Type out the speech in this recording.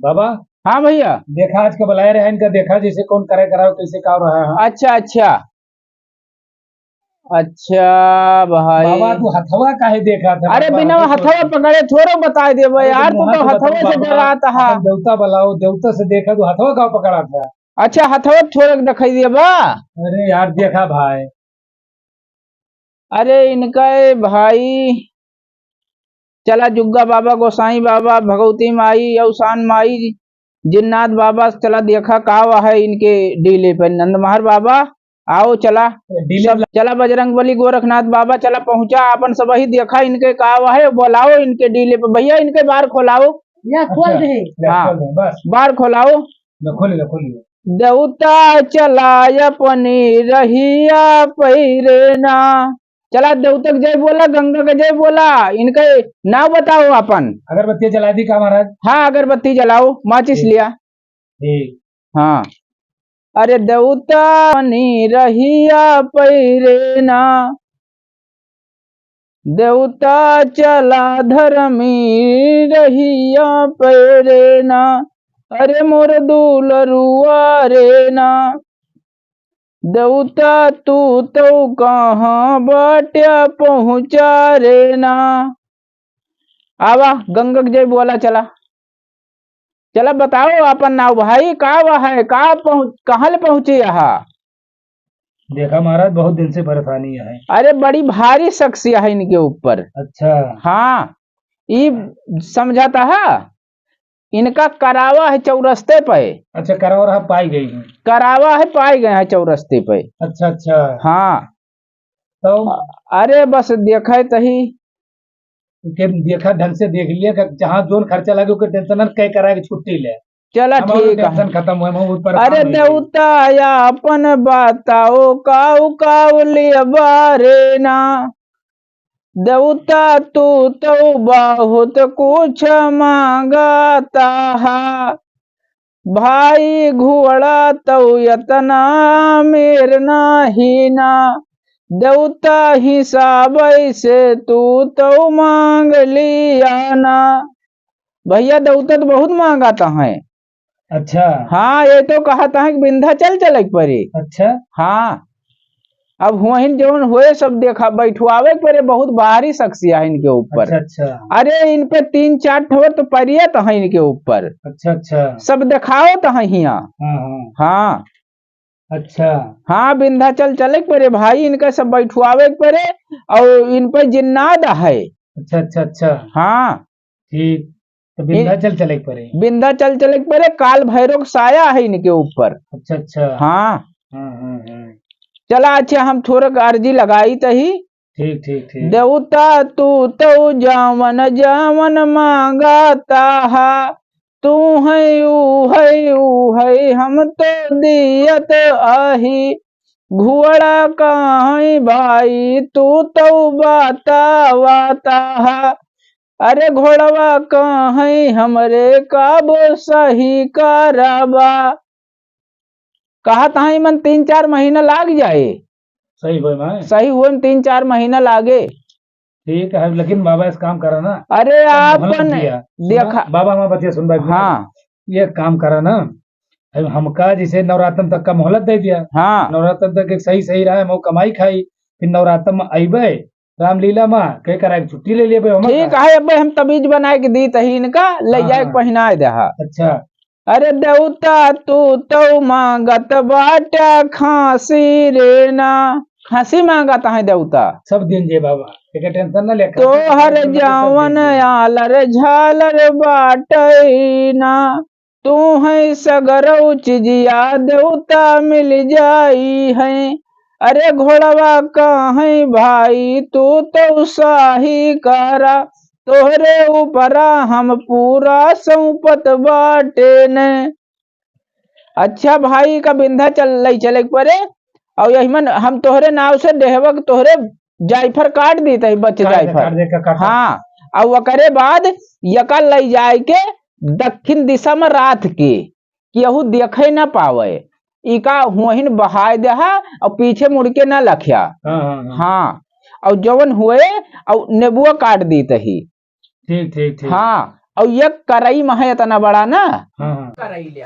बाबा। हाँ भैया। देखा आज का बुलाया रहा इनका, देखा जैसे कौन करे कराओ कैसे का रहा है। अच्छा अच्छा अच्छा भाई। बाबा तू हथवा काहे देखा था? अरे बाबा बिना हमके हथवा पकड़े थोड़ो बता देबो अरे यार, तुम तू वहां तो से बताओ हथवे से बाबा, डराता है। अपन देवता बुलाओ, देवता से देखा तू हथवा का पकड़ा था। अच्छा हथवा छोड़ के दिखाई देबा। अरे यार देखा भाई। अरे इनका भाई चला जुग्गा बाबा, गोसाई बाबा, भगवती माई, अवसान माई, जिन्नाथ बाबा, चला देखा का है इनके डीले पे। नंदमहर बाबा आओ चला। डीले चला बजरंग बली, गोरखनाथ बाबा, चला पहुंचा अपन सब ही देखा इनके का है। बुलाओ इनके डीले पे भैया, इनके बार खोलाओ। या खोल दे। हाँ खोल दे बस। बार खोलाओ। खोलिए खोलिए। देवता चला अपनी रहिया पैरेना। चला देवतक जय बोला, गंगा के जय बोला। इनके नाम बताओ अपन। अगरबत्ती जला दी का महाराज? हाँ अगरबत्ती जलाओ, माचिस लिया। ठीक। हाँ अरे देवता अपनी रहिया पैरेना, देवता चला धर्मी रहिया पैरेना। अरे मोर दुलरुआ रे ना, देवता तू तो कहाँ बाट्या पहुँचा रे ना। आवा गंगा के जय बोला चला। चला बताओ अपन नाव भाई, का है कहाँ ले पहुंचे यहाँ? देखा महाराज बहुत दिन से परेशानी है। अरे बड़ी भारी शख्सियत है इनके ऊपर। अच्छा। हाँ ये समझाता है। इनका करावा है चौरस्ते पे। अच्छा करावा पाई गई है। करावा है पाए गए हैं चौरस्ते पे। अच्छा अच्छा। हाँ तो अरे बस देखा तही के देखा ढंग से देख लिया कि जहाँ जोन खर्चा लगे उसके टेंशन न कह करा के छुट्टी ले। चला ठीक है। टेंशन खत्म हुआ मैं ऊपर। अरे देवता या अपन बताओ काऊ काऊ लिया बारे ना, देवता तू तो बहुत कुछ मांगता है। भाई घोड़ा तो यतना मेर नाही ना, देवता हिसाब से तू तो मांग लिया ना। भैया देवता तो बहुत मांगाता है। अच्छा। हाँ ये तो कहता है कि विंध्याचल चले पड़े। अच्छा। हाँ अब वही जो हुए सब देखा बैठवावे पड़े, बहुत बाहरी शख्सियत है इनके ऊपर। अच्छा अच्छा। अरे इन पे 3-4 ठोर तो परियत है इनके ऊपर। अच्छा अच्छा। सब दिखाओ तो है यहाँ। हाँ हाँ। हाँ अच्छा। हाँ विंध्याचल चले पड़े भाई, इनका सब बैठवावे पड़े और इन पे जिन्नाद है। अच्छा अच्छा अच्छा। हाँ ठीक। तो विंध्याचल चले पड़े। विंध्याचल चले पड़े, काल भैरव साया है इनके ऊपर। अच्छा अच्छा। हाँ हाँ। चला अच्छा हम थोड़ा अर्जी लगाई तही। ठीक ठीक ठीक। देवता तू तो जावन जावन मांगाता है, तू है ऊ है हम तो दियत आही। घुअड़ा कहाँ भाई तू तो बतावाता है, अरे घोड़वा कहाँ हमरे काबो सही कराबा। कहा था मन 3-4 महीना लाग जाए। सही हुए मैं। सही हुए 3-4 महीना लागे। ठीक है लेकिन बाबा इस काम करा ना। अरे आपन देखा बाबा मैं बतिया सुन भाई। हाँ ये काम करा ना, हमका जैसे नवरात्रन तक का मोहलत दे दिया। हाँ नवरात्रन तक एक सही सही रहा है, कमाई खाई, फिर नवरात्र में अबे रामलीला में कह करा छुट्टी ले लिए। ठीक है अब हम तबीज बनाए के दी तही इनका ले जाए पहना दहा। अच्छा। अरे देवता तू तो मांगत बाटा खांसी रे ना, खांसी मांगता है देवता। सब दिन जे बाबा एक टेंशन न ले। तो हर जावन आलर झालर बाटना, तू है सगर चिजिया देवता मिल जाई है। अरे घोड़वा कहाँ भाई तू तो शाही करा, तोहरे ऊपरा हम पूरा सौंपत बाटे ने। अच्छा भाई का बिंधा चले परे और यही मन हम तोहरे नाव से देहवक तोहरे जायफर काट दी तही बच जायफर। हाँ और वकरे बाद यका ले जाए के दक्षिण दिशा में रात के केहू देखे न पावे, इका वहीं बहाय दहा और पीछे मुड़ के न लखिया। हाँ और जवन हुए और नेबुआ काट दी तही। ठीक ठीक ठीक। हाँ और ये करई मह इतना बड़ा ना हाँ हाँ करई ले